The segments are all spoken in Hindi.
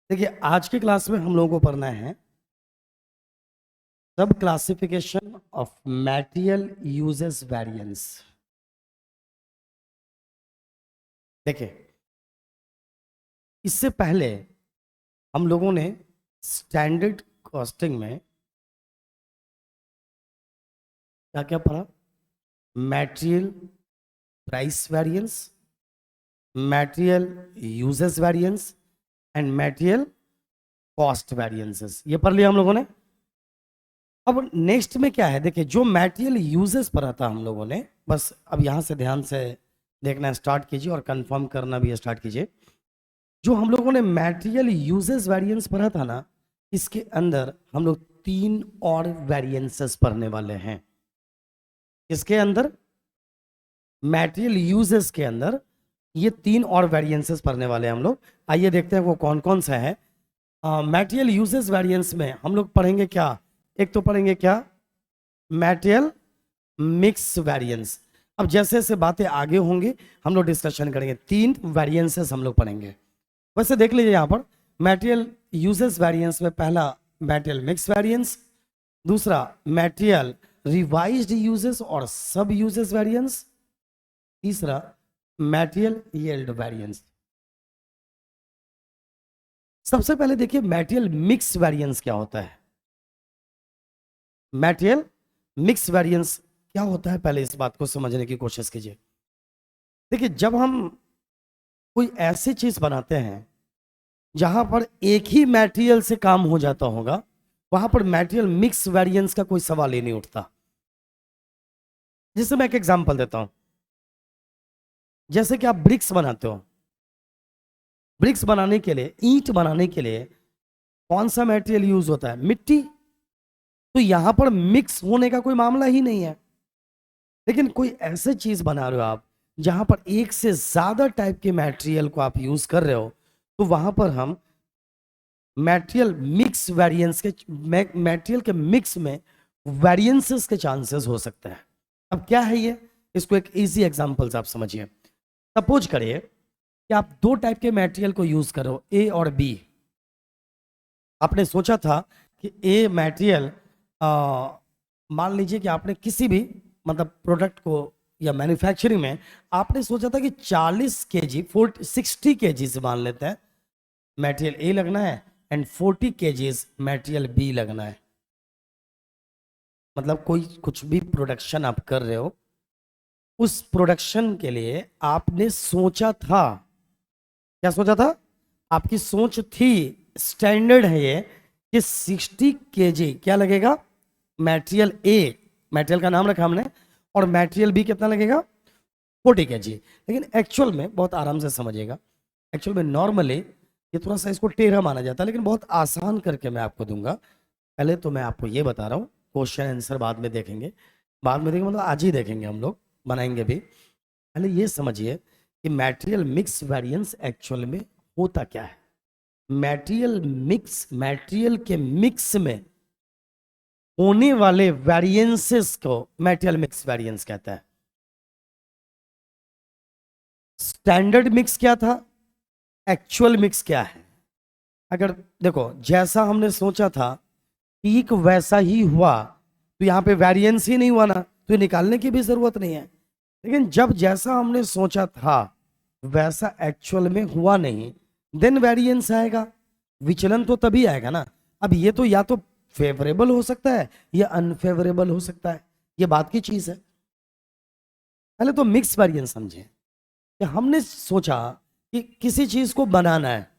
देखिए, आज की क्लास में हम लोगों को पढ़ना है सब classification of material usages variance. देखिए, इससे पहले हम लोगों ने स्टैंडर्ड कॉस्टिंग में क्या क्या पढ़ा? Material price variance, material usages variance and material cost variances. ये पढ़ लिया हम लोगों ने। अब नेक्स्ट में क्या है? देखिए, जो मटेरियल यूजेस पढ़ा था हम लोगों ने, बस अब यहां से ध्यान से देखना स्टार्ट कीजिए और कंफर्म करना भी स्टार्ट कीजिए। जो हम लोगों ने मटेरियल यूजेस वेरिएंस पढ़ा था ना, इसके अंदर हम लोग 3 और वेरिएंसेस पढ़ने वाले हैं। इसके अंदर मटेरियल यूजेस के अंदर ये 3 और वेरिएंसेस पढ़ने वाले हैं हम लोग। आइए देखते हैं वो कौन कौन सा है। मटेरियल यूजेस वेरिएंस में हम लोग पढ़ेंगे क्या? एक तो पढ़ेंगे क्या? Material mix variance. अब जैसे जैसे बातें आगे होंगी हम लोग डिस्कशन करेंगे। 3 वेरिएंसेस हम लोग पढ़ेंगे। वैसे देख लीजिए यहाँ पर मटेरियल यूजेस वेरिएंस में पहला मटेरियल मिक्स वेरिएंस, दूसरा मटेरियल रिवाइज्ड यूजेस और सब यूजेस वेरिएंस, तीसरा मटेरियल यील्ड वेरिएंस। सबसे पहले देखिए मटेरियल मिक्स वेरिएंस क्या होता है। मटेरियल मिक्स वेरिएंस क्या होता है, पहले इस बात को समझने की कोशिश कीजिए। देखिए, जब हम कोई ऐसी चीज बनाते हैं जहां पर एक ही मटेरियल से काम हो जाता होगा, वहां पर मटेरियल मिक्स वेरिएंस का कोई सवाल ही नहीं उठता। जैसे मैं एक एग्जांपल देता हूं। जैसे कि आप ब्रिक्स बनाते हो, ब्रिक्स बनाने के लिए, ईंट बनाने के लिए कौन सा मटेरियल यूज होता है? मिट्टी। तो यहां पर मिक्स होने का कोई मामला ही नहीं है। लेकिन कोई ऐसे चीज बना रहे हो आप जहां पर एक से ज्यादा टाइप के मटेरियल को आप यूज कर रहे हो, तो वहां पर हम मटेरियल मिक्स वेरिएंस के मटेरियल के मिक्स में वेरिएंसेस के चांसेस हो सकते हैं। अब क्या है ये? इसको एक इजी एग्जांपल से आप समझिए। सपोज करिए कि आप 2 टाइप के मटेरियल को यूज करो, ए और बी। आपने सोचा था कि ए मटेरियल, मान लीजिए कि आपने किसी भी मतलब प्रोडक्ट को या मैन्युफैक्चरिंग में आपने सोचा था कि 40 केजी 60 केजी से मान लेते हैं मटेरियल ए लगना है एंड 40 केजीज मटेरियल बी लगना है। मतलब कोई कुछ भी प्रोडक्शन आप कर रहे हो, उस प्रोडक्शन के लिए आपने सोचा था, क्या सोचा था? आपकी सोच थी, स्टैंडर्ड है ये, कि 60 केजी क्या लगेगा मटेरियल ए, मटेरियल का नाम रखा हमने, और मटेरियल बी कितना लगेगा? 40 केजी। लेकिन एक्चुअल में बहुत आराम से समझिएगा, एक्चुअल में नॉर्मली ये थोड़ा सा इसको टेढ़ा माना जाता है, लेकिन बहुत आसान करके मैं आपको दूंगा। पहले तो मैं आपको ये बता रहा हूँ, क्वेश्चन आंसर बाद में देखेंगे, बाद में देखेंगे मतलब आज ही देखेंगे, हम लोग बनाएंगे भी। पहले ये समझिए कि मटेरियल मिक्स वेरिएंस एक्चुअल में होता क्या है। मटेरियल मिक्स, मटेरियल के मिक्स में होने वाले वेरिएंसेस को मटेरियल मिक्स वेरिएंस कहता है। स्टैंडर्ड मिक्स क्या था, एक्चुअल मिक्स क्या है? अगर देखो जैसा हमने सोचा था ठीक वैसा ही हुआ तो यहां पे वेरिएंस ही नहीं हुआ ना, तो ये निकालने की भी जरूरत नहीं है। लेकिन जब जैसा हमने सोचा था वैसा एक्चुअल में हुआ नहीं, देन वेरिएंस आएगा। विचलन तो तभी आएगा ना। अब ये तो या तो फेवरेबल हो सकता है या अनफेवरेबल हो सकता है, ये बात की चीज है। पहले तो मिक्स वेरिएंस समझे कि हमने सोचा कि किसी चीज को बनाना है,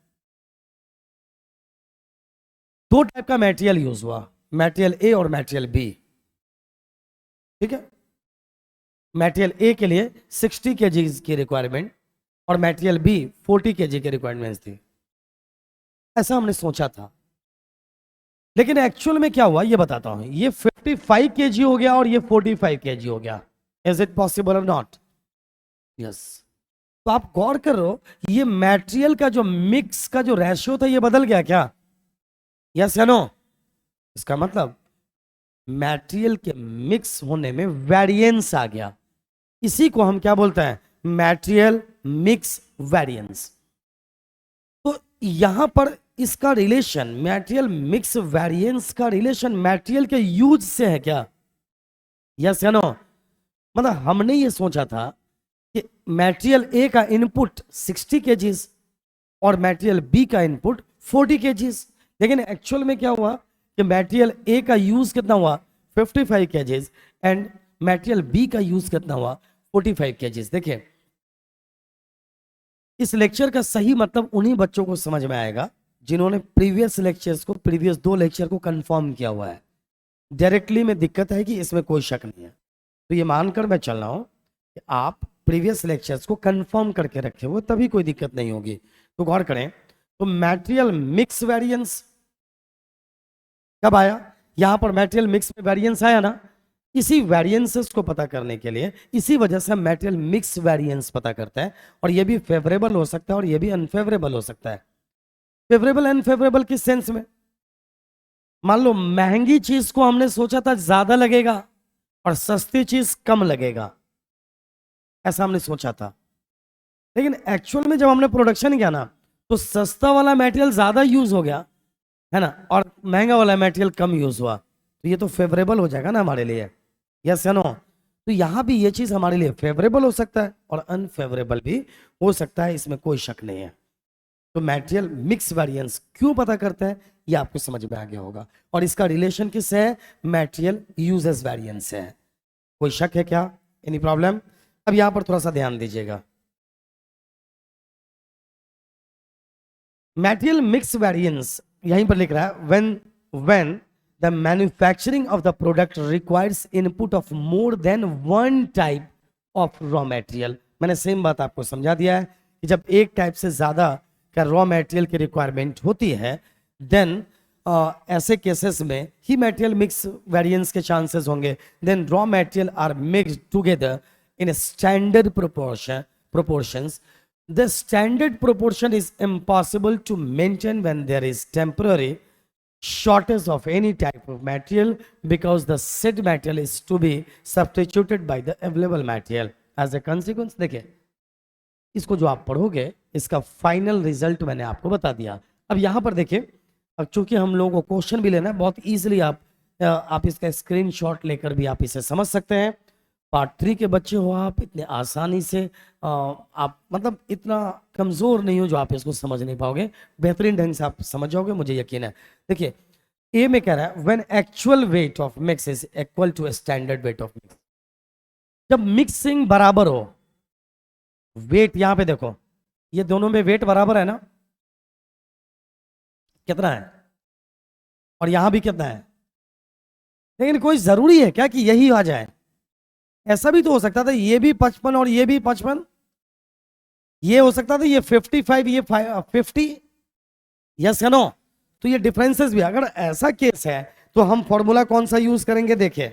2 टाइप का मटेरियल यूज हुआ, मटेरियल ए और मटेरियल बी। ठीक है, मटेरियल ए के लिए 60 केजी की रिक्वायरमेंट और मटेरियल बी 40 केजी की रिक्वायरमेंट्स थी, ऐसा हमने सोचा था। लेकिन एक्चुअल में क्या हुआ ये बताता हूं। ये 55 केजी हो गया और ये 45 केजी हो गया। इज इट पॉसिबल और नॉट? यस। तो आप गौर कर रहे हो, ये मटेरियल का जो मिक्स का जो रेशियो था ये बदल गया क्या? यस या नो? इसका मतलब मटेरियल के मिक्स होने में वेरिएंस आ गया। इसी को हम क्या बोलते हैं? Material mix variance. तो यहां पर इसका रिलेशन मटेरियल मिक्स वेरिएंस का रिलेशन मटेरियल के यूज से है क्या? यस या नो? मतलब हमने ये सोचा था कि मटेरियल ए का इनपुट 60 केजीज और मटेरियल बी का इनपुट 40 केजीज, लेकिन एक्चुअल में क्या हुआ कि मटेरियल ए का यूज कितना हुआ 55 केजीज एंड मटेरियल बी का यूज कितना हुआ 45 केजीज। देखिए इस लेक्चर का सही मतलब उन्हीं बच्चों को समझ में आएगा जिन्होंने प्रीवियस लेक्चर्स को, प्रीवियस 2 लेक्चर को कंफर्म किया हुआ है। डायरेक्टली में दिक्कत है कि इसमें कोई शक नहीं है, तो ये मानकर मैं चल रहा हूं कि आप प्रीवियस लेक्चर्स को कंफर्म करके रखे हुए, तभी कोई दिक्कत नहीं होगी। तो गौर करें, तो मटेरियल मिक्स वेरिएंस कब आया? यहां पर मटेरियल मिक्स में वेरिएंस आया ना, इसी वेरिएंसेस को पता करने के लिए, इसी वजह से हम मटेरियल मिक्स वेरिएंस पता करते हैं। और ये भी फेवरेबल हो सकता है और ये भी अनफेवरेबल हो सकता है। फेवरेबल अनफेवरेबल किस सेंस में? मान लो महंगी चीज को हमने सोचा था ज्यादा लगेगा और सस्ती चीज कम लगेगा, ऐसा हमने सोचा था, लेकिन एक्चुअल में जब हमने प्रोडक्शन किया ना, तो सस्ता वाला मटेरियल ज्यादा यूज हो गया है ना, और महंगा वाला मटेरियल कम यूज हुआ। तो ये तो फेवरेबल हो जाएगा ना हमारे लिए, यस या नो? तो यहां भी ये चीज हमारे लिए फेवरेबल हो सकता है और अनफेवरेबल भी हो सकता है, इसमें कोई शक नहीं है। तो मटेरियल मिक्स वेरिएंस क्यों पता करता है ये आपको समझ में आ गया होगा, और इसका रिलेशन किससे है? मटेरियल यूजेस वेरिएंस से है। कोई शक है क्या? Any problem? अब यहां पर थोड़ा सा ध्यान दीजिएगा। मटेरियल मिक्स वेरिएंस यहीं पर लिख रहा है when the manufacturing of the product requires input of more than one type of raw material. मैंने सेम बात आपको समझा दिया है कि जब एक टाइप से ज्यादा का रॉ मटेरियल की रिक्वायरमेंट होती है, देन ऐसे केसेस में ही मटेरियल मिक्स वेरिएंस के चांसेस होंगे। Then raw material are mixed together in a standard proportions. The standard proportion is impossible to maintain when there is temporary shortage of any type of material, because the said material is to be substituted by the available material. As a consequence, देखिए इसको जो आप पढ़ोगे इसका फाइनल रिजल्ट मैंने आपको बता दिया। अब यहाँ पर देखिए, अब चूंकि हम लोगों को क्वेश्चन भी लेना है, बहुत इजीली आप इसका स्क्रीनशॉट लेकर भी आप इसे समझ सकते हैं। पार्ट 3 के बच्चे हो आप, इतने आसानी से आप मतलब इतना कमज़ोर नहीं हो जो आप इसको समझ नहीं पाओगे, बेहतरीन ढंग से आप समझ जाओगे, मुझे यकीन है। देखिए ए में कह रहा है when actual weight of mix is equal to standard weight of mix. जब मिक्सिंग बराबर हो, वेट यहां पे देखो, ये दोनों में वेट बराबर है ना, कितना है, और यहां भी कितना है, लेकिन कोई जरूरी है क्या कि यही आ जाए? ऐसा भी तो हो सकता था ये भी 55 और ये भी 55, ये हो सकता था ये 55 ये 50, यस या नो? तो ये डिफरेंसेस भी, अगर ऐसा केस है तो हम फॉर्मूला कौन सा यूज करेंगे? देखिए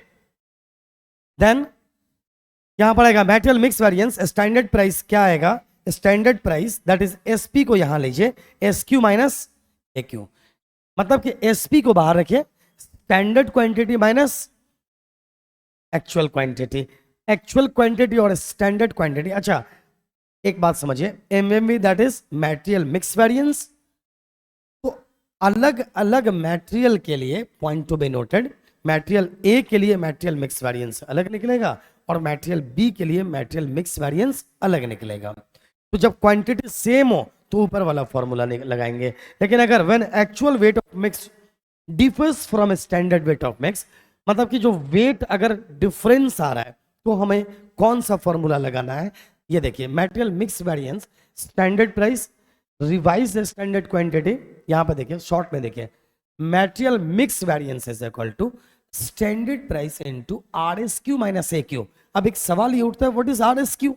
देन यहां पर आएगा material mix variance, standard price क्या आएगा? Standard price that is SP को यहां लीजिए, एसक्यू माइनस एक्यू, मतलब कि एसपी को बाहर रखिए, standard quantity minus actual quantity. Actual quantity और स्टैंडर्ड क्वांटिटी, अच्छा एक बात समझिए, MMV that is material mix variance. तो अलग अलग मटेरियल के लिए, point to be noted, material A के लिए मटेरियल मिक्स वेरिएंस अलग निकलेगा और मटेरियल बी के लिए मटेरियल मिक्स वेरिएंस अलग निकलेगा। तो जब क्वांटिटी सेम हो तो ऊपर वाला फॉर्मूला लगाएंगे, लेकिन अगर when actual weight of mix differs from standard weight of mix, मतलब कि जो वेट अगर डिफरेंस आ रहा है तो हमें कौन सा फॉर्मूला लगाना है? ये देखिए material mix variance, standard price, revised standard quantity, यहां पर देखिए शॉर्ट में देखिए, material mix variance is equal to standard price into RSQ minus AQ. अब एक सवाल ये उठता है, व्हाट इज आरएसक्यू?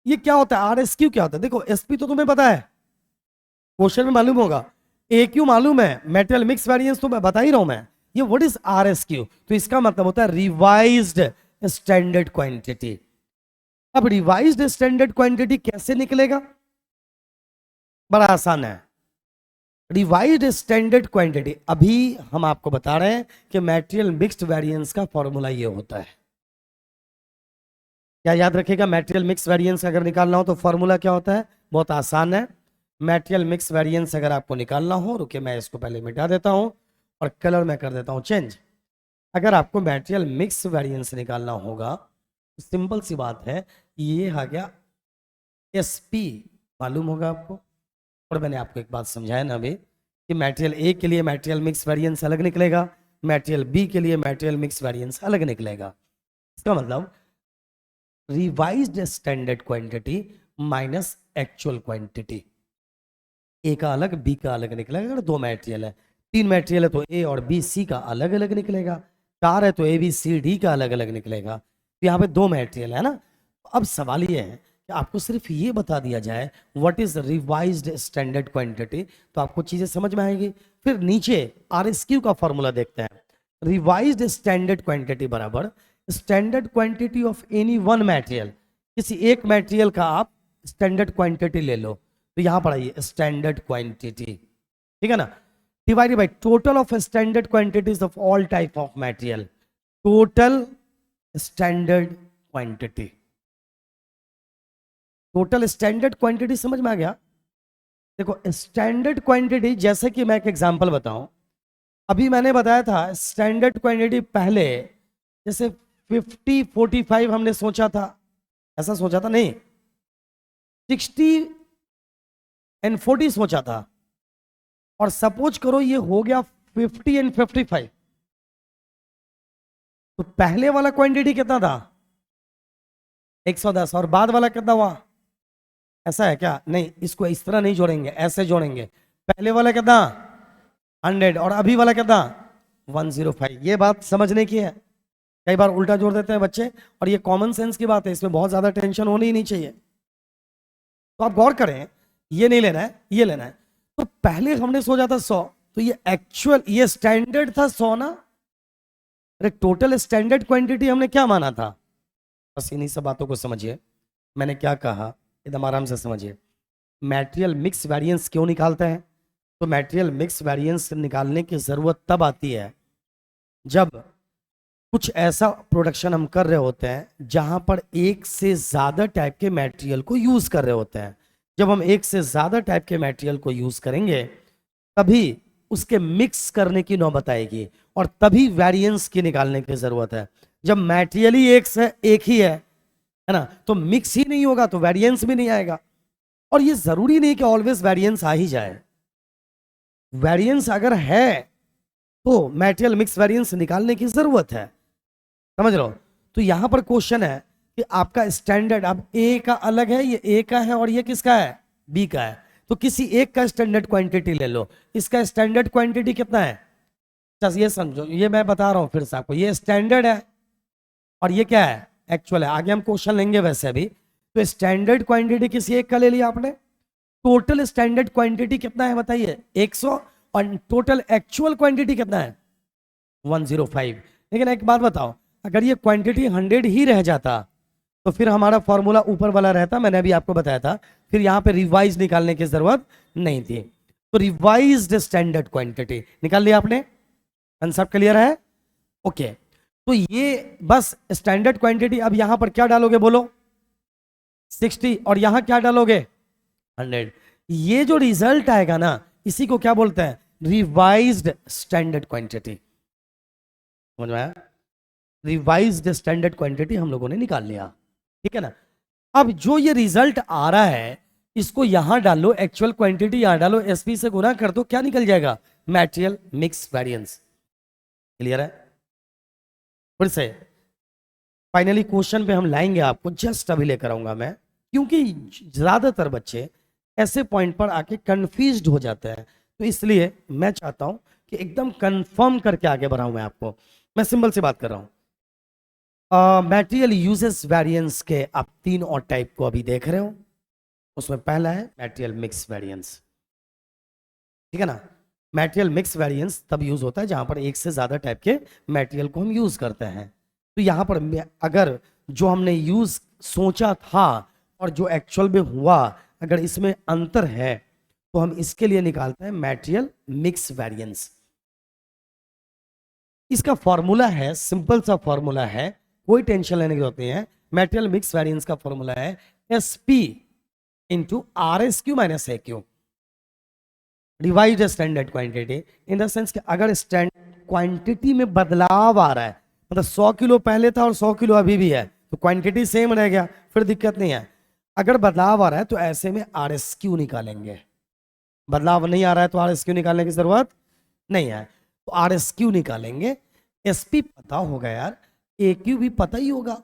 ये क्या होता है? आरएसक्यू क्या होता है? देखो एसपी तो तुम्हें पता है, क्वेश्चन में मालूम होगा, एक्यू मालूम है, मटेरियल मिक्स वेरिएंस तो मैं बता ही रहा हूं मैं। ये व्हाट इज आरएसक्यू? तो इसका मतलब होता है रिवाइज्ड स्टैंडर्ड क्वांटिटी। अब रिवाइज्ड स्टैंडर्ड क्वांटिटी कैसे निकलेगा? बड़ा आसान है। रिवाइज्ड स्टैंडर्ड क्वांटिटी, अभी हम आपको बता रहे हैं कि मटेरियल मिक्स्ड वेरिएंस का फॉर्मूला ये होता है। क्या याद रखेगा? मटेरियल मिक्स वेरिएंस अगर निकालना हो तो फॉर्मूला क्या होता है? बहुत आसान है। मटेरियल मिक्स वेरिएंस अगर आपको निकालना हो, रुके मैं इसको पहले मिटा देता हूं और कलर में कर देता हूं चेंज। अगर आपको मटेरियल मिक्स वेरिएंस निकालना होगा तो सिंपल सी बात है, ये आ गया एसपी, मालूम होगा आपको। और मैंने आपको एक बात समझाया ना अभी कि मटेरियल ए के लिए मटेरियल मिक्स वेरिएंस अलग निकलेगा, मटेरियल बी के लिए मटेरियल मिक्स वेरिएंस अलग निकलेगा। इसका मतलब revised standard quantity minus actual quantity, A का अलग बी का अलग निकलेगा। अगर 2 मटेरियल है, 3 मटेरियल है तो ए और बी सी का अलग अलग निकलेगा, 4 है तो ए बी सी डी का अलग अलग निकलेगा। तो यहाँ पे 2 मटेरियल है ना। अब सवाल ये है कि आपको सिर्फ ये बता दिया जाए what is revised standard quantity, तो आपको चीजें समझ में आएगी। फिर नीचे RSQ का फॉर्मूला देखते हैं। रिवाइज्ड स्टैंडर्ड क्वांटिटी बराबर standard quantity of any one material, किसी एक मटेरियल का आप स्टैंडर्ड क्वांटिटी ले लो, तो यहां पर आइए स्टैंडर्ड क्वांटिटी, ठीक है ना, divided by total of standard quantities of all type of material, total standard quantity. Total standard quantity समझ में आ गया। देखो स्टैंडर्ड क्वांटिटी, जैसे कि मैं एक एग्जांपल बताऊं, अभी मैंने बताया था स्टैंडर्ड क्वांटिटी पहले जैसे 50 45 हमने सोचा था, ऐसा सोचा था नहीं, 60 एंड 40 सोचा था, और सपोज करो ये हो गया 50 एंड 55, तो पहले वाला क्वांटिटी कितना था 110 और बाद वाला कितना हुआ, ऐसा है क्या? नहीं, इसको इस तरह नहीं जोड़ेंगे, ऐसे जोड़ेंगे। पहले वाला कितना 100 और अभी वाला कितना 105। ये बात समझने की है, कई बार उल्टा जोड़ देते हैं बच्चे, और ये कॉमन सेंस की बात है, इसमें बहुत ज्यादा टेंशन होनी ही नहीं चाहिए। तो आप गौर करें, ये नहीं लेना है, ये लेना है। तो पहले हमने सोचा था 100, तो ये एक्चुअल, ये स्टैंडर्ड था 100 ना। अरे टोटल स्टैंडर्ड क्वांटिटी हमने क्या माना था? बस इन्हीं सब बातों को समझिए, मैंने क्या कहा एकदम आराम से समझिए। मटेरियल मिक्स वेरिएंस क्यों निकालते हैं? तो मटेरियल मिक्स वेरिएंस निकालने की जरूरत तब आती है जब कुछ ऐसा प्रोडक्शन हम कर रहे होते हैं जहां पर एक से ज्यादा टाइप के मटेरियल को यूज कर रहे होते हैं। जब हम एक से ज्यादा टाइप के मटेरियल को यूज करेंगे तभी उसके मिक्स करने की नौबत आएगी, और तभी वेरिएंस की निकालने की जरूरत है। जब मटेरियल ही एक ही है ना, तो मिक्स ही नहीं होगा तो वेरिएंस भी नहीं आएगा। और ये जरूरी नहीं कि ऑलवेज वेरिएंस आ ही जाए, वेरिएंस अगर है तो मटेरियल मिक्स वेरिएंस निकालने की जरूरत है, समझ लो। तो यहां पर क्वेश्चन है कि आपका स्टैंडर्ड, अब ए का अलग है, ये ए का है और ये किसका है, बी का है। तो किसी एक का स्टैंडर्ड क्वांटिटी ले लो, इसका स्टैंडर्ड क्वांटिटी कितना है, ये समझो, ये मैं बता रहा हूं फिर से आपको, ये स्टैंडर्ड है और ये क्या है, एक्चुअल है। आगे हम क्वेश्चन लेंगे वैसे अभी। तो स्टैंडर्ड क्वांटिटी किसी एक का ले लिया आपने, टोटल स्टैंडर्ड क्वांटिटी कितना है बताइए 100, और टोटल एक्चुअल क्वांटिटी कितना है 105। लेकिन एक बात बताओ, अगर ये क्वांटिटी 100 ही रह जाता तो फिर हमारा फॉर्मूला ऊपर वाला रहता, मैंने अभी आपको बताया था, फिर यहां पे रिवाइज निकालने की जरूरत नहीं थी। तो रिवाइज्ड स्टैंडर्ड क्वांटिटी निकाल लिया आपने, कंसेप्ट क्लियर है? ओके, तो ये बस स्टैंडर्ड क्वांटिटी। अब यहां पर क्या डालोगे बोलो 60, और यहां क्या डालोगे 100। ये जो रिजल्ट आएगा ना, इसी को क्या बोलते हैं, रिवाइज्ड स्टैंडर्ड क्वांटिटी। समझ में आया? रिवाइज्ड स्टैंडर्ड क्वांटिटी हम लोगों ने निकाल लिया, ठीक है ना। अब जो ये रिजल्ट आ रहा है इसको यहां डालो, एक्चुअल क्वांटिटी यहां डालो, एसपी से गुना कर दो, क्या निकल जाएगा, मटेरियल मिक्स वेरिएंस। क्लियर है? फिर से फाइनली क्वेश्चन पे हम लाएंगे आपको, जस्ट अभी लेकर आऊंगा मैं, क्योंकि ज्यादातर बच्चे ऐसे पॉइंट पर आके कंफ्यूज्ड हो जाते हैं, तो इसलिए मैं चाहता हूं कि एकदम कंफर्म करके आगे बढ़ाऊं मैं आपको। मैं सिंपल सी बात कर रहा हूं, मटेरियल यूजेस वेरिएंस के आप 3 और टाइप को अभी देख रहे हो। उसमें पहला है मटेरियल मिक्स वेरिएंस, ठीक है ना। मटेरियल मिक्स वेरिएंस तब यूज होता है जहां पर एक से ज्यादा टाइप के मटेरियल को हम यूज करते हैं। तो यहां पर अगर जो हमने यूज सोचा था और जो एक्चुअल में हुआ, अगर इसमें अंतर है तो हम इसके लिए निकालते हैं मटेरियल मिक्स वेरिएंस। इसका फॉर्मूला है, सिंपल सा फॉर्मूला है, कोई टेंशन लेने की जरूरत नहीं है। मटेरियल मिक्स वेरिएंस का फॉर्मूला है SP into R S Q minus A Q, revise standard quantity in the sense कि अगर स्टैंडर्ड क्वांटिटी में बदलाव आ रहा है, मतलब 100 किलो पहले था और 100 किलो अभी भी है, तो क्वांटिटी सेम रह गया, फिर दिक्कत नहीं है। अगर बदलाव आ रहा है तो ऐसे में आर एस क्यू निकालेंगे, बदलाव नहीं आ रहा है तो आर एस क्यू निकालने की जरूरत नहीं है, तो आर एस क्यू निकालेंगे। एस पी पता होगा यार, ए क्यू भी पता ही होगा,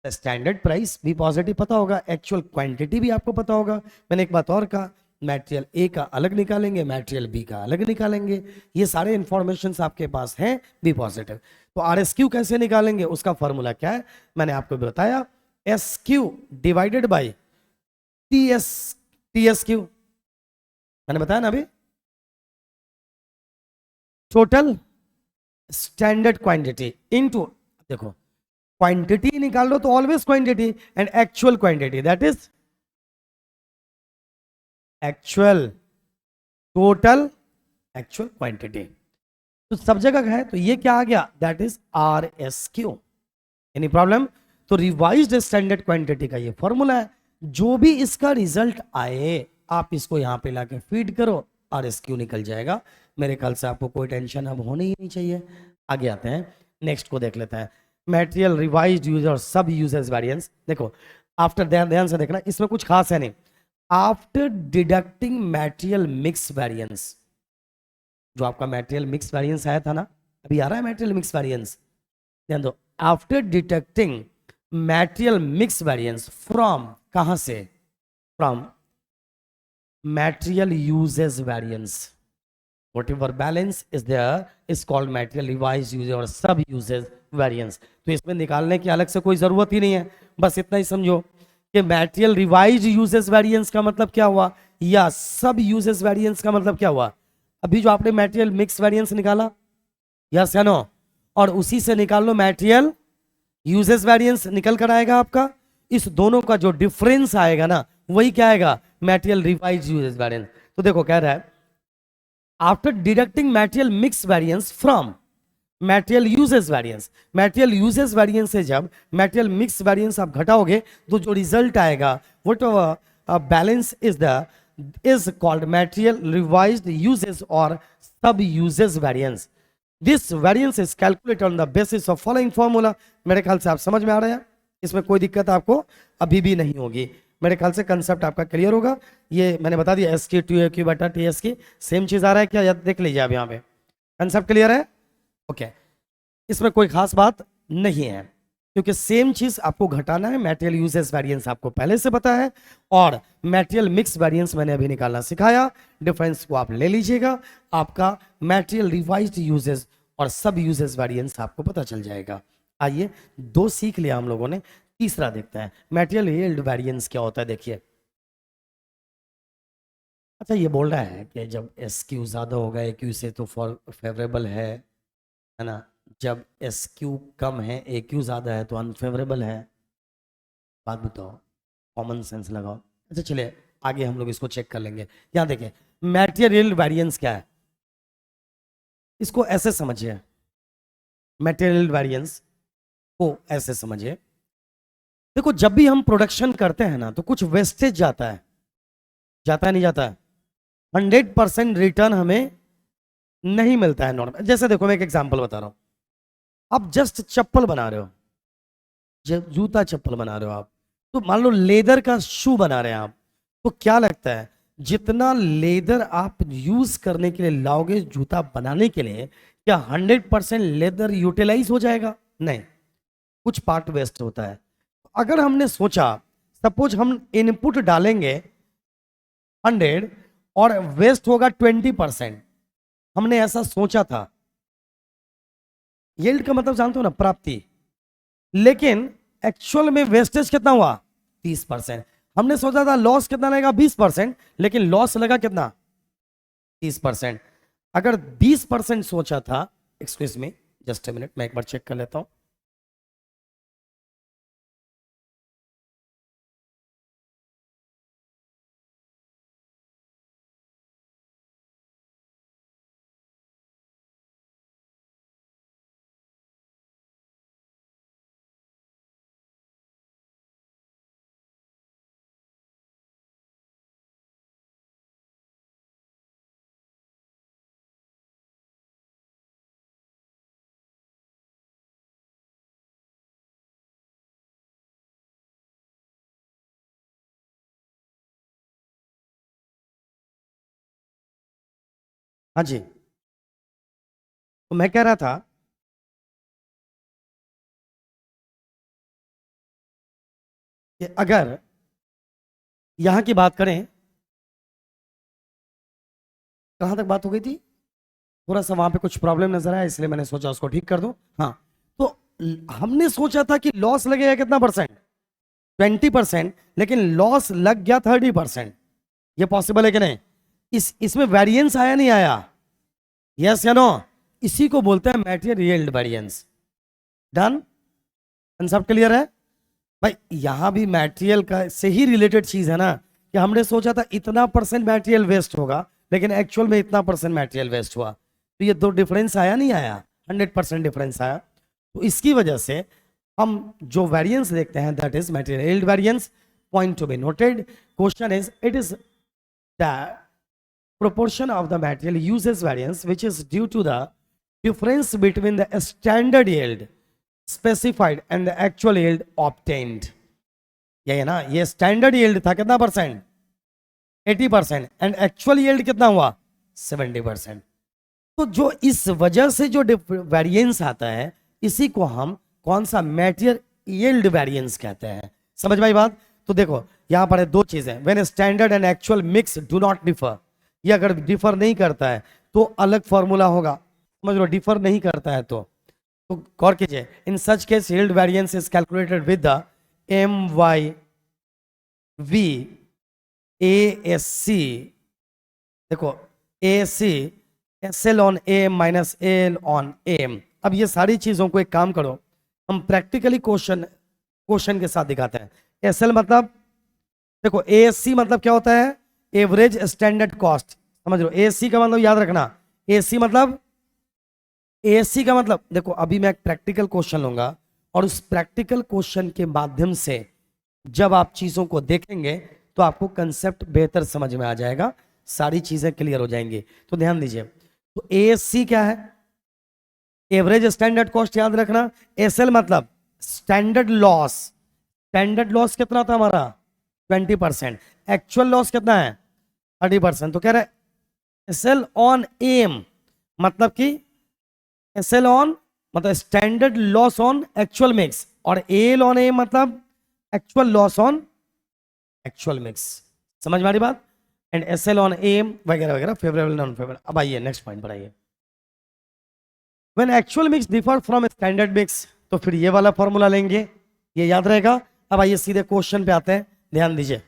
स्टैंडर्ड प्राइस भी पॉजिटिव पता होगा, एक्चुअल क्वांटिटी भी आपको पता होगा। मैंने एक बात और कहा, मटेरियल ए का अलग निकालेंगे, मटेरियल बी का अलग निकालेंगे, ये सारे इंफॉर्मेशन आपके पास हैं बी पॉजिटिव। तो आर एस क्यू कैसे निकालेंगे, उसका फॉर्मूला क्या है मैंने आपको बताया, S Q divided by T S Q, मैंने बताया ना अभी, टोटल स्टैंडर्ड क्वांटिटी इनटू, देखो क्वांटिटी निकाल लो तो always quantity and actual quantity, that is actual total actual quantity. तो सब जगह है, तो ये क्या आ गया, that is are S Q. Any problem? तो रिवाइज्ड स्टैंडर्ड क्वांटिटी का ये फॉर्मूला है, जो भी इसका रिजल्ट आए आप इसको यहां पे लाके फीड करो, आर एस क्यू निकल जाएगा। मेरे ख्याल से आपको कोई टेंशन अब होनी ही नहीं चाहिए। आगे आते हैं, नेक्स्ट को देख लेते हैं, मटेरियल रिवाइज्ड यूज और सब यूजेस वेरिएंस। देखो आफ्टर, ध्यान से देखना, इसमें कुछ खास है नहीं। After deducting material mix variance, जो आपका मटेरियल मिक्स वेरिएंस आया था ना, अभी आ रहा है मटेरियल मिक्स वेरिएंस, ध्यान दो। After detecting material mix variance from, कहां से, from material usages variance, whatever balance is there is called material revised use और सब uses variance। तो इसमें निकालने की अलग से कोई जरूरत ही नहीं है, बस इतना ही समझो कि material revised uses variance का मतलब क्या हुआ, या सब uses variance का मतलब क्या हुआ। अभी जो आपने material mix variance निकाला, यस या नो, और उसी से निकाल लो material uses variance, निकल कर आएगा आपका। इस दोनों का जो डिफरेंस आएगा ना, वही क्या आएगा, material revised uses variance। तो देखो कह रहा है, after deducting material mix variance from material usages variance, material usages variance से जब मटेरियल मिक्स वेरिएंस आप घटाओगे तो जो रिजल्ट आएगा, what balance is the is called material revised uses और सब uses variance. This variance is calculated on the basis of following formula. मेरे ख्याल से आप समझ में आ रहे हैं, इसमें कोई दिक्कत आपको अभी भी नहीं होगी। मेरे ख्याल से कंसेप्ट आपका क्लियर होगा। ये मैंने बता दिया, एस की टू ए क्यू बटा टी एस की सेम चीज आ रहा है क्या, या देख लीजिए आप यहाँ पे, कंसेप्ट क्लियर है, ओके। इसमें कोई खास बात नहीं है, क्योंकि सेम चीज आपको घटाना है। मटेरियल यूजेस वेरिएंस आपको पहले से पता है, और मटेरियल मिक्स वेरिएंस मैंने अभी निकालना सिखाया। डिफरेंस को आप ले लीजिएगा, आपका मटेरियल रिवाइज्ड यूजेस और सब यूजेस वेरिएंस आपको पता चल जाएगा। आइए, दो सीख लिया हम लोगों ने, तीसरा देखते हैं मटेरियल यील्ड वेरिएंस क्या होता है। देखिए, अच्छा ये बोल रहा है कि जब एस क्यू ज़्यादा होगा ए क्यू से तो फॉर फेवरेबल है ना, जब एस क्यू कम है ए क्यू ज़्यादा है तो अनफेवरेबल है। बात बताओ, कॉमन सेंस लगाओ। अच्छा चलिए आगे हम लोग इसको चेक कर लेंगे। यहाँ देखिए, मटेरियल वेरिएंस क्या है, इसको ऐसे समझिए, मटेरियल वेरिएंस को ऐसे समझिए। देखो जब भी हम प्रोडक्शन करते हैं ना, तो कुछ वेस्टेज जाता है, जाता है नहीं जाता है, 100% रिटर्न हमें नहीं मिलता है नॉर्मल। जैसे देखो मैं एक एग्जांपल बता रहा हूं, आप जस्ट चप्पल बना रहे हो, जूता चप्पल बना रहे हो आप, तो मान लो लेदर का शू बना रहे हैं आप, तो क्या लगता है जितना लेदर आप यूज करने के लिए लाओगे जूता बनाने के लिए, क्या 100% लेदर यूटिलाइज हो जाएगा? नहीं, कुछ पार्ट वेस्ट होता है। अगर हमने सोचा, सपोज हम इनपुट डालेंगे 100 और वेस्ट होगा 20%, हमने ऐसा सोचा था, यील्ड का मतलब जानते हो ना, प्राप्ति, लेकिन एक्चुअल में वेस्टेज कितना हुआ, 30%। हमने सोचा था लॉस कितना लगेगा, 20%, लेकिन लॉस लगा कितना, 30%। अगर 20% सोचा था, excuse me just a minute, मैं एक बार चेक कर लेता हूं। हाँ जी, तो मैं कह रहा था कि अगर यहां की बात करें, कहां तक बात हो गई थी? थोड़ा सा वहां पे कुछ प्रॉब्लम नजर आया, इसलिए मैंने सोचा उसको ठीक कर दूं। हाँ, तो हमने सोचा था कि लॉस लगेगा कितना परसेंट, 20%, लेकिन लॉस लग गया 30%। ये पॉसिबल है कि नहीं? इसमें वेरिएंस आया नहीं आया? यस या नो? इसी को बोलते हैं material yield variance. Done? Concept clear है? भाई यहां भी मटेरियल का से ही रिलेटेड चीज है ना, कि हमने सोचा था इतना परसेंट मटेरियल वेस्ट होगा, लेकिन एक्चुअल में इतना परसेंट मटेरियल वेस्ट हुआ। तो ये दो डिफरेंस आया नहीं आया? 100% डिफरेंस आया। तो इसकी वजह से हम जो वेरिएंस देखते हैं that is material yield variance. Point to be noted, question is it is the proportion of the material uses variance which is due to the difference between the standard yield specified and the actual yield obtained। ये है ना, ये स्टैंडर्ड यील्ड था कितना परसेंट? 80%। एंड एक्चुअल यील्ड कितना हुआ? 70%। तो जो इस वजह से जो वेरिएंस आता है, इसी को हम कौन सा मटेरियल यील्ड वेरिएंस कहते हैं। समझ में आई बात? तो देखो यहां पर है दो चीजें, when standard and actual mix do not differ. ये अगर डिफर नहीं करता है तो अलग फॉर्मूला होगा, समझ लो, डिफर नहीं करता है तो गौर कीजिए, in such case yield variance is calculated with the MYV ASC। देखो ASC SL on AM minus AL on AM। अब ये सारी चीजों को एक काम करो, हम प्रैक्टिकली क्वेश्चन के साथ दिखाते हैं। SL मतलब, देखो ASC मतलब क्या होता है? Average standard cost. समझ लो, ASC का मतलब याद रखना, ASC मतलब, ASC का मतलब, देखो अभी मैं एक प्रैक्टिकल क्वेश्चन लूंगा और उस प्रैक्टिकल क्वेश्चन के माध्यम से जब आप चीजों को देखेंगे तो आपको कंसेप्ट बेहतर समझ में आ जाएगा, सारी चीजें क्लियर हो जाएंगी। तो ध्यान दीजिए, तो ASC क्या है? एवरेज स्टैंडर्ड कॉस्ट याद रखना। SL मतलब स्टैंडर्ड लॉस। स्टैंडर्ड लॉस कितना था हमारा? 20%। एक्चुअल लॉस कितना है? 30%। तो कह रहा है SL ऑन AM मतलब कि SL ऑन मतलब standard loss on actual mix, और AL ऑन AM मतलब actual loss on actual mix. समझ में आ रही बात? एंड SL ऑन AM वगैरह वगैरह, फेवरेबल नॉन फेवरेबल। अब आइए नेक्स्ट पॉइंट पर आइए। When actual mix differ from standard mix, तो फिर ये वाला फॉर्मूला लेंगे, ये याद रहेगा। अब आइए सीधे क्वेश्चन पे आते हैं, ध्यान दीजिए।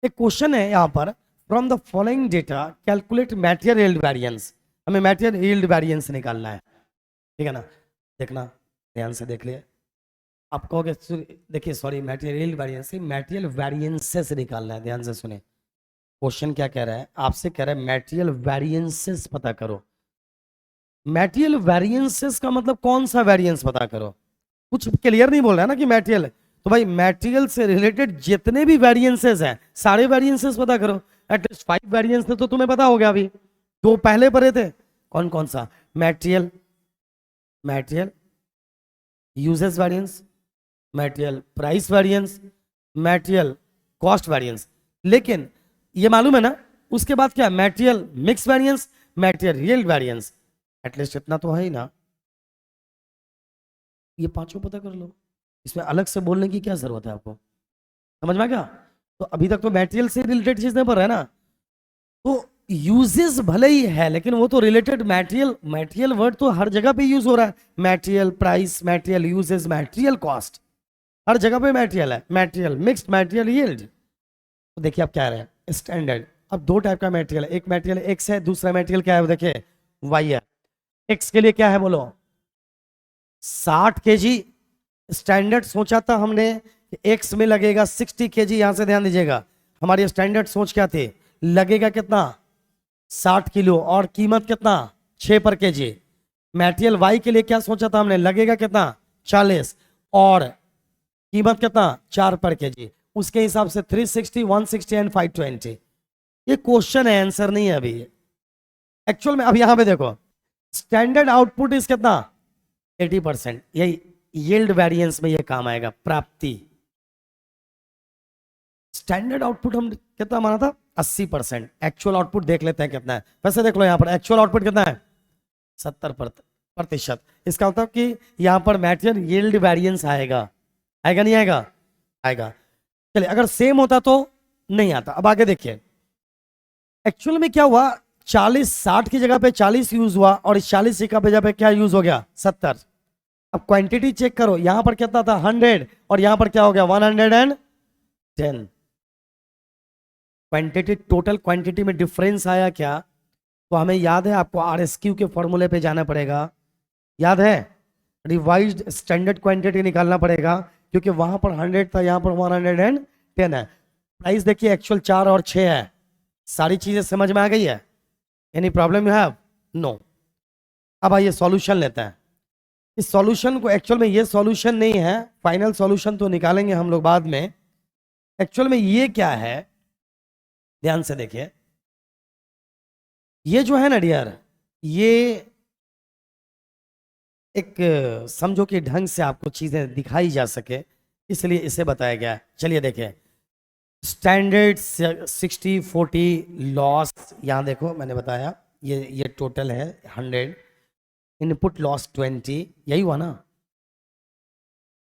एक क्वेश्चन है यहाँ पर, from the following data calculate material yield variance. हमें मटेरियल यील्ड वेरिएंस निकालना है, ठीक है ना? देखना, ध्यान से देख लिए। आप कहोगे देखिए sorry, material yield variance, material variances निकालना है। ध्यान से सुने, क्वेश्चन क्या कह रहा है आपसे, कह रहा है मटेरियल वेरिएंसेस पता करो। मटेरियल वेरिएंसेस का मतलब कौन सा वेरिएंस पता करो? कुछ क्लियर नहीं बोल रहा है ना कि मटेरियल, तो भाई मटेरियल से रिलेटेड जितने भी वेरिएंसेस हैं सारे वेरिएंसेस पता करो। एटलीस्ट 5 वेरिएंस थे तो तुम्हें पता हो गया, अभी दो पहले पढ़े थे। कौन कौन सा? Material usages variance, material price variance, material cost variance. लेकिन ये मालूम है ना उसके बाद क्या? Material mix variance, material yield variance. At least इतना तो है ही ना, ये पांचों पता कर लो। इसमें अलग से बोलने की क्या जरूरत है आपको? समझ में आ गया? तो अभी तक तो मटेरियल से रिलेटेड चीजें पर है ना, तो यूजेस भले ही है लेकिन वो तो रिलेटेड मटेरियल वर्ड तो हर जगह पे यूज हो रहा है। Material price, material usages, material cost, हर जगह पे मटेरियल है। Material mixed, material yield. तो देखिए आप क्या रहे हैं, स्टैंडर्ड। अब दो टाइप का मटेरियल है, एक मटेरियल एक्स है, दूसरा मटेरियल क्या है? देखिए वाई है। एक्स के लिए क्या है बोलो? 60 kg। स्टैंडर्ड सोचा था हमने एक्स में लगेगा 60 kg। यहां से ध्यान दीजिएगा, हमारी स्टैंडर्ड सोच क्या थी? लगेगा कितना? 60 किलो, और कीमत कितना? 6 पर kg। मटेरियल वाई के लिए क्या सोचा था हमने? लगेगा कितना? 40, और कीमत कितना? 4 पर kg। उसके हिसाब से 360, 160 एंड 520। ये क्वेश्चन है, आंसर नहीं है अभी एक्चुअल में। अब यहां पे देखो, स्टैंडर्ड आउटपुट इज कितना? 80%। यही यील्ड वेरिएंस में ये काम आएगा, प्राप्ति। स्टैंडर्ड आउटपुट हम कितना माना था? 80%। एक्चुअल आउटपुट देख लेते हैं कितना है। वैसे देख लो यहाँ पर एक्चुअल आउटपुट कितना है, 70%। इसका मतलब कि यहाँ पर मटेरियल यील्ड वेरिएंस आएगा, आएगा नहीं आएगा, आएगा। चलिए अगर सेम होता तो नहीं आता। अब आगे देखिए एक्चुअल में क्या हुआ, 40-60 की जगह पे 40 यूज हुआ और इस 40 की जगह पे क्या यूज हो गया, 70। अब क्वांटिटी चेक करो, यहां पर कितना था 100 और यहां पर क्या हो गया 110। क्वांटिटी, टोटल क्वांटिटी में डिफरेंस आया क्या, तो हमें याद है आपको RSQ के फॉर्मूले पे जाना पड़ेगा, याद है, रिवाइज्ड स्टैंडर्ड क्वांटिटी निकालना पड़ेगा क्योंकि वहां पर 100 था, यहां पर 110 है। प्राइस देखिए एक्चुअल 4 और 6 है। सारी चीजें समझ में आ गई है, any problem you have, no. अब आइए सॉल्यूशन लेते हैं। इस सॉल्यूशन को, एक्चुअल में ये सॉल्यूशन नहीं है, फाइनल सॉल्यूशन तो निकालेंगे हम लोग बाद में। एक्चुअल में ये क्या है, ध्यान से देखिए, ये जो है ना डियर, ये एक समझो कि ढंग से आपको चीजें दिखाई जा सके इसलिए इसे बताया गया है। चलिए देखिए स्टैंडर्ड 60-40 लॉस, यहां देखो मैंने बताया ये टोटल है 100, इनपुट लॉस 20, यही हुआ ना,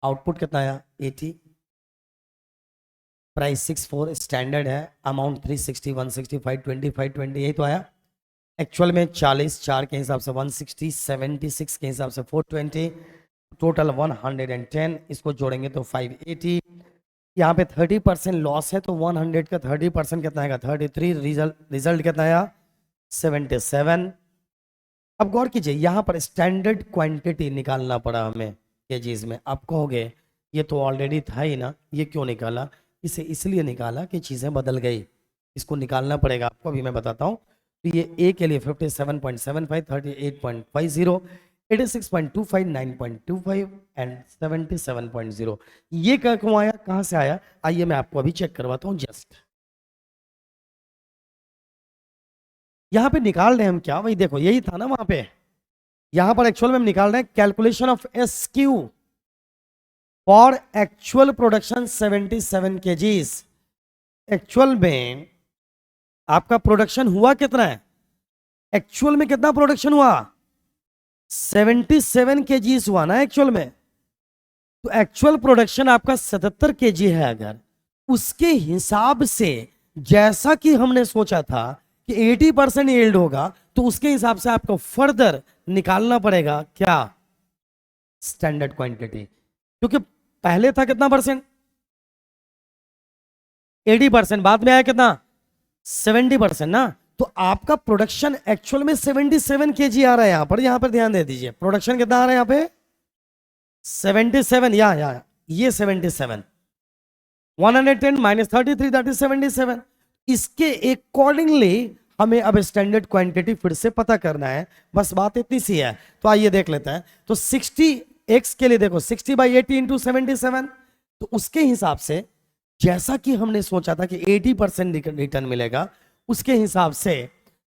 आउटपुट कितना आया 80, प्राइस 64 स्टैंडर्ड है, अमाउंट 360, 165, 25, 20, यही तो आया। एक्चुअल में 40, 4 के हिसाब से 160, 76 के हिसाब से 420, टोटल 110, इसको जोड़ेंगे तो 580। यहाँ पे 30% लॉस है तो 100 का 30% कितना आएगा 33, रिजल्ट कितना आया 77। अब गौर कीजिए यहाँ पर स्टैंडर्ड क्वांटिटी निकालना पड़ा हमें केजीज में। आप कहोगे ये तो ऑलरेडी था ही ना, ये क्यों निकाला, इसे इसलिए निकाला कि चीज़ें बदल गई, इसको निकालना पड़ेगा आपको, अभी मैं बताता हूँ। तो ये ए के लिए 57.75, 38.50, 86.25, 9.25 एंड 77.0, ये क्यों आया, कहां से आया, आइए मैं आपको अभी चेक करवाता हूं। जस्ट यहां पे निकाल रहे हैं हम क्या, वही देखो यही था ना वहां पे, यहां पर एक्चुअल में हम निकाल रहे हैं calculation of SQ for actual production 77 kgs। Actual में आपका प्रोडक्शन हुआ कितना है, एक्चुअल में कितना प्रोडक्शन हुआ 77 kgs हुआ ना एक्चुअल में। तो एक्चुअल प्रोडक्शन आपका 77 kg है, अगर उसके हिसाब से जैसा कि हमने सोचा था कि 80% यील्ड होगा तो उसके हिसाब से आपको फर्दर निकालना पड़ेगा क्या, स्टैंडर्ड क्वांटिटी, क्योंकि पहले था कितना परसेंट 80%, बाद में आया कितना 70% ना। तो आपका प्रोडक्शन एक्चुअल में 77 kg आ रहा है यहां पर ध्यान दे दीजिए, प्रोडक्शन कितना आ रहा है यहाँ पे 77, या ये 77, 110 माइनस 33 दैट इज 77। इसके अकॉर्डिंगली हमें अब स्टैंडर्ड क्वांटिटी फिर से पता करना है, बस बात इतनी सी है। तो आइए देख लेते हैं। तो 60x के लिए देखो 60/80 इंटू 77, तो उसके हिसाब से जैसा कि हमने सोचा था कि 80% रिटर्न मिलेगा, उसके हिसाब से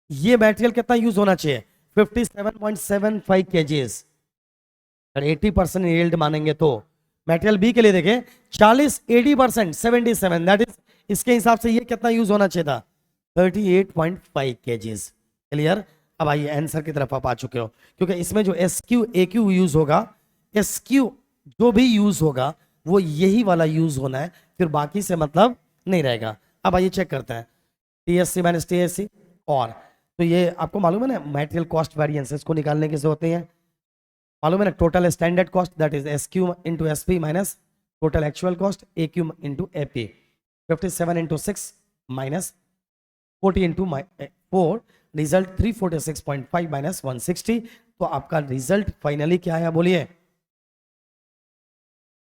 ये मटेरियल कितना यूज होना चाहिए 57.75 kgs। अगर 80% यील्ड मानेंगे तो मटेरियल बी के लिए देखें 40, 80%, 77, दैट इज, इसके हिसाब से ये कितना यूज होना चाहिए था 38.5 kgs। क्लियर। अब आइए आंसर की तरफ आप आ चुके हो, क्योंकि इसमें जो SQ AQ यूज होगा, SQ जो भी यूज होगा वो यही वाला यूज होना है, फिर बाकी से मतलब नहीं रहेगा। अब आइए चेक करते हैं TSC माइनस TSC, और तो ये आपको मालूम है ना मटेरियल कॉस्ट वेरिएंसेस को निकालने की जरूरत नहीं है, मालूम है ना, total standard cost that is SQ into SP minus total actual cost AQ into AP, 57 into 6 minus 40 into 4, result 346.5 minus 160। तो आपका रिजल्ट फाइनली क्या आया, बोलिए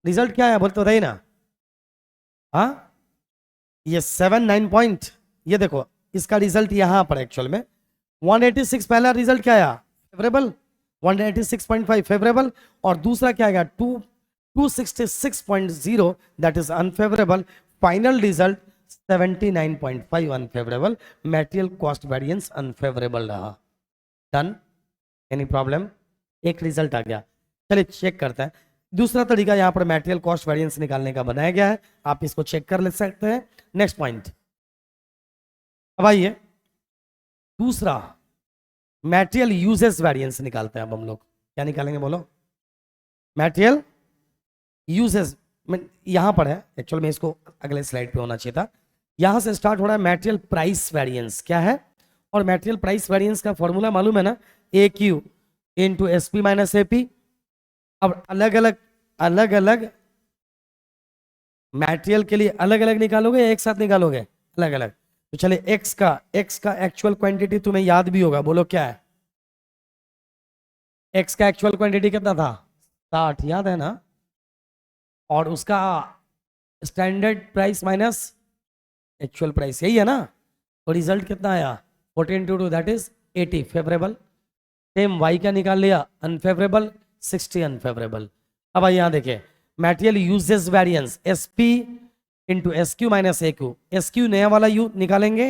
रिजल्ट क्या आया, बोलते बताइए ना। हाँ ये 79 पॉइंट, ये देखो इसका रिजल्ट यहां पर एक्चुअल में 186, पहला रिजल्ट क्या आया फेवरेबल 186.5 फेवरेबल, और दूसरा क्या आएगा 266.0 that is unfavourable, final result 79.5 unfavourable, material cost variance unfavourable रहा। डन, एनी प्रॉब्लम, एक रिजल्ट आ गया। चलिए चेक करते हैं। दूसरा तरीका यहां पर मटेरियल कॉस्ट वेरिएंस निकालने का बनाया गया है, आप इसको चेक कर ले सकते हैं। नेक्स्ट पॉइंट, अब आइए दूसरा मटेरियल यूजेस वेरिएंस निकालते हैं अब हम लोग। क्या निकालेंगे बोलो? मटेरियल यूजेस यहां पर है, एक्चुअल में इसको अगले स्लाइड पे होना चाहिए था। यहां से स्टार्ट हो रहा है मटेरियल प्राइस वेरिएंस क्या है, और मटेरियल प्राइस वेरिएंस का फॉर्मूला मालूम है ना, A Q into S P minus A P. अब अलग अलग मटेरियल के लिए अलग अलग निकालोगे या एक साथ निकालोगे? अलग अलग। तो चलिए एक्स का एक्चुअल क्वांटिटी तुम्हें याद भी होगा, बोलो क्या है? एक्स का एक्चुअल क्वांटिटी कितना था? 60, याद है ना? और उसका standard price minus actual price, यही है ना? तो रिजल्ट कितना आया? 14 that is 80 favourable. Same Y का निकाल लिया अनफेवरेबल, 60 अनफेवरेबल। अब आइए यहाँ देखिए material usages variance S P into S Q minus A Q. S Q नया वाला यू निकालेंगे,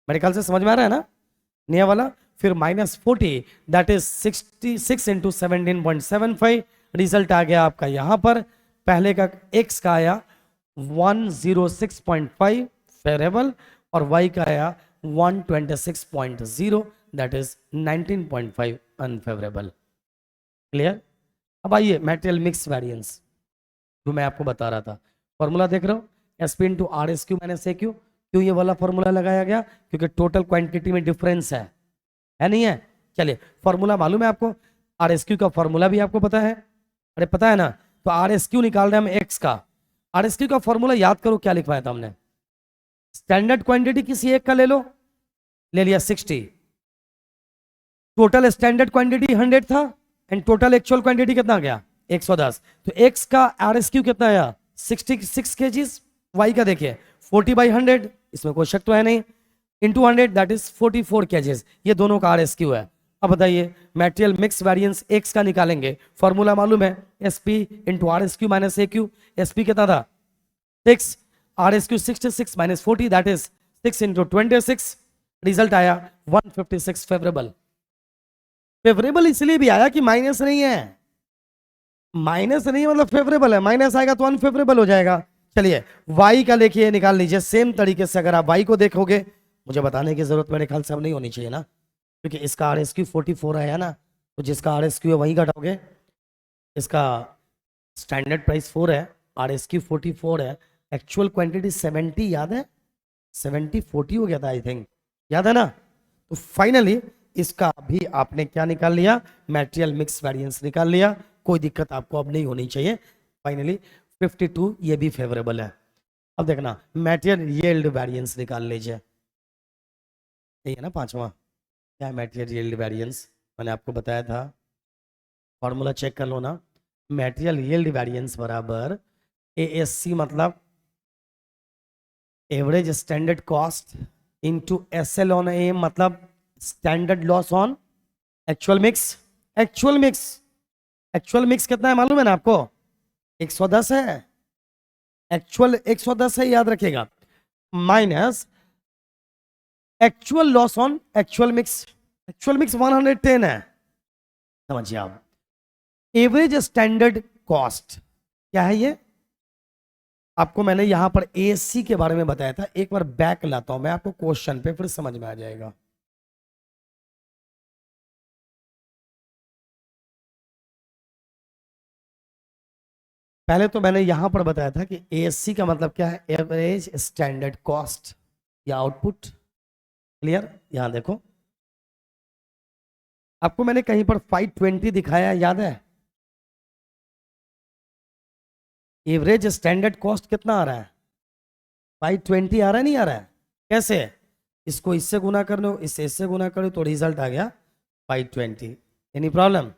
मेरे ख्याल से समझ में आ रहा है ना, नया वाला। फिर minus 40 that is 66 into 17.75। Result आ गया आपका यहाँ पर, पहले का एक्स का आया 106.5 फेवरेबल और वाई का आया 126.0 दैट इज 19.5 अनफेवरेबल। क्लियर? अब आइए मटेरियल मिक्स वेरिएंस जो मैं आपको बता रहा था, फॉर्मूला देख रहे हो, S P into R S Q minus A Q. क्यों ये वाला फॉर्मूला लगाया गया? क्योंकि टोटल क्वांटिटी में डिफरेंस है नहीं है? चलिए फॉर्मूला मालूम है आपको, आर एस क्यू का फॉर्मूला भी आपको पता है? अरे पता है ना? तो आर एस क्यू निकाल रहे हैं हम एक्स का। आर एस क्यू का फॉर्मूला याद करो, क्या लिखवाया था हमने? स्टैंडर्ड क्वांटिटी किसी एक का ले लो, ले लिया 60, टोटल स्टैंडर्ड क्वांटिटी 100 था एंड टोटल एक्चुअल क्वांटिटी कितना आ गया? 110। तो एक्स का आर एस क्यू कितना आया? 66 केजीज। वाई का देखिए 40/100, इसमें कोई शक तो है नहीं, इंटू 100 दैट इज 44 केजीज। ये दोनों का आर एस क्यू है। अब बताइए मटेरियल मिक्स वेरिएंस एक्स का निकालेंगे, फॉर्मूला मालूम है, S P into R S Q minus A Q. S P कितना था? 6, R S Q 66 minus 40 that is 6 into 26। Result आया 156 फेवरेबल। फेवरेबल इसलिए भी आया कि माइनस नहीं है, माइनस नहीं है मतलब फेवरेबल है, माइनस आएगा तो अनफेवरेबल हो जाएगा। चलिए y का देखिए निकाल लीजिए सेम तरीके से। अगर आप y को देखोगे, मुझे बताने की जरूरत मेरे ख्याल से अब नहीं होनी चाहिए ना, क्योंकि इसका आर एस क्यू 44 है ना, तो जिसका आर एस क्यू है वही घटाओगे। इसका स्टैंडर्ड प्राइस 4 है, आर एस क्यू 44 है, एक्चुअल क्वांटिटी 70, याद है? 70 40 हो गया था आई थिंक, याद है ना? तो फाइनली इसका भी आपने क्या निकाल लिया? मटेरियल मिक्स वेरिएंस निकाल लिया। कोई दिक्कत आपको अब नहीं होनी चाहिए। फाइनली 52 ये भी फेवरेबल है। अब देखना मटेरियल यील्ड वेरिएंस निकाल लीजिए, यही है ना पांचवा। क्या है मटेरियल यील्ड वेरिएंस? मैंने आपको बताया था, फॉर्मूला चेक कर लो ना, मटेरियल यील्ड वेरिएंस बराबर एएससी मतलब average standard cost into SL on A मतलब standard loss on actual mix. Actual mix कितना है मालूम है ना आपको? 110 है, एक्चुअल 110 है, याद रखिएगा, minus actual loss on actual mix. Actual mix 110 है, समझिए आप। एवरेज स्टैंडर्ड कॉस्ट क्या है ये? आपको मैंने यहां पर एएससी के बारे में बताया था, एक बार बैक लाता हूं मैं आपको क्वेश्चन पे, फिर समझ में आ जाएगा। पहले तो मैंने यहां पर बताया था कि एएससी का मतलब क्या है? एवरेज स्टैंडर्ड कॉस्ट या आउटपुट। क्लियर? यहां देखो, आपको मैंने कहीं पर 520 दिखाया, याद है? एवरेज स्टैंडर्ड कॉस्ट कितना आ रहा है? 520 आ रहा है, नहीं आ रहा है? कैसे? इसको इससे गुना कर लो, इससे गुना करो तो रिजल्ट आ गया 520। Any problem?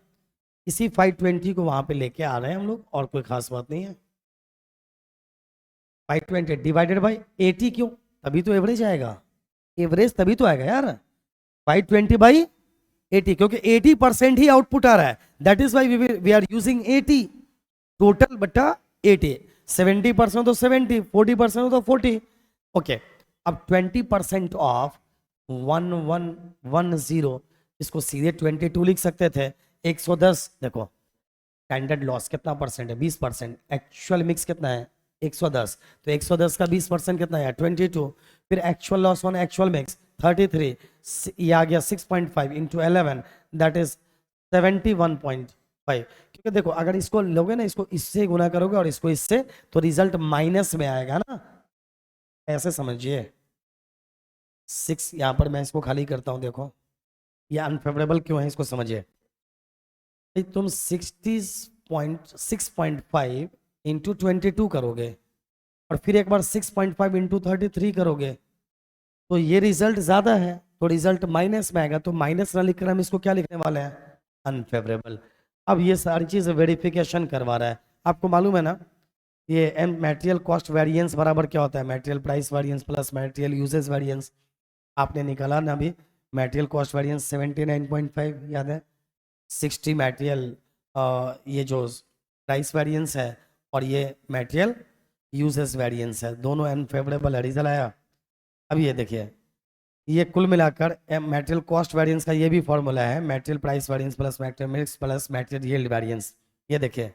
इसी 520 को वहां पे लेके आ रहे हैं हम लोग, और कोई खास बात नहीं है। 520 डिवाइडेड बाई 80, क्यों? तभी तो एवरेज आएगा, एवरेज तभी तो आएगा यार। 520/80, क्योंकि 80% ही आउटपुट आ रहा है, that is Y we are using 80 total बटा 80। 70% तो 70, 40% तो 40। ओके, अब 20% ऑफ 1110, इसको सीधे 22 लिख सकते थे। 110 देखो, स्टैंडर्ड लॉस कितना परसेंट है? 20%। एक्चुअल मिक्स कितना है? 110। तो 110 का 20% कितना है? 22। फिर actual loss on actual mix 33, ये आ गया 6.5 इंटू 11 दैट इज 71.5। क्योंकि देखो अगर इसको लोगे ना, इसको इससे गुना करोगे और इसको इससे, तो रिजल्ट माइनस में आएगा ना, ऐसे समझिए। 6 यहाँ पर मैं इसको खाली करता हूँ, देखो ये अनफेवरेबल क्यों है इसको समझिए। तुम 60.6.5 इंटू 22 करोगे और फिर एक बार 6.5 इंटू 33 करोगे, तो ये रिजल्ट ज्यादा है, तो रिजल्ट माइनस में आएगा। तो माइनस ना लिखकर हम इसको क्या लिखने वाले हैं, अनफेवरेबल। अब ये सारी चीज वेरिफिकेशन करवा रहा है। आपको मालूम है ना, ये मटेरियल कॉस्ट वेरिएंस बराबर क्या होता है, material price variance plus material usages variance. आपने निकाला ना अभी, मटेरियल कॉस्ट वेरिएंस 79.5 याद है, 60 मटेरियल ये जो प्राइस वेरिएंस है, और ये मटेरियल यूजेस वेरिएंस है, दोनों अनफेवरेबल है, रिजल्ट आया। अब ये देखिए, ये कुल मिलाकर मटेरियल कॉस्ट वेरिएंस का ये भी फॉर्मूला है, material price variance plus material mix plus material yield variance. ये देखिए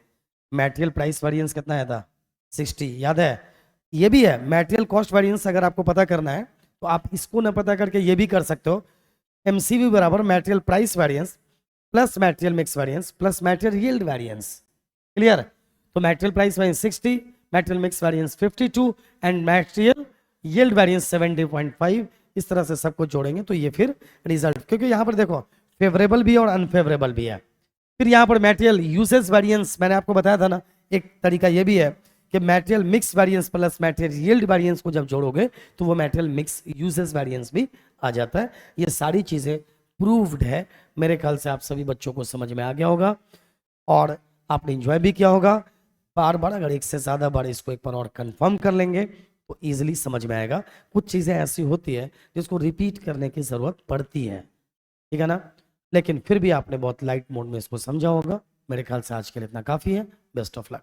मटेरियल प्राइस वेरिएंस कितना आया था, 60 याद है। ये भी है मटेरियल कॉस्ट वेरिएंस, अगर आपको पता करना है तो आप इसको न पता करके ये भी कर सकते हो, एमसीवी बराबर material price variance plus material mix variance plus material yield variance. Clear. तो material price variance 60, material mix variance 52 and material yield variance 70.5। इस तरह से सबको जोड़ेंगे तो ये फिर रिजल्ट, क्योंकि यहाँ पर देखो फेवरेबल भी और अनफेवरेबल भी है। फिर यहाँ पर मटेरियल यूसेज वेरिएंस, मैंने आपको बताया था ना, एक तरीका ये भी है कि material mix variance plus material yield variance को जब जोड़ोगे तो वो मटेरियल मिक्स यूसेज वेरिएंस भी आ जाता है। ये सारी चीजें प्रूव्ड है। मेरे ख्याल से आप सभी बच्चों को समझ में आ गया होगा और आपने इंजॉय भी किया होगा। बार बार अगर एक से ज्यादा बार इसको एक बार और कंफर्म कर लेंगे तो इजीली समझ में आएगा। कुछ चीजें ऐसी होती है जिसको रिपीट करने की जरूरत पड़ती है, ठीक है ना, लेकिन फिर भी आपने बहुत लाइट मोड में इसको समझा होगा। मेरे ख्याल से आज के लिए इतना काफी है। Best of luck.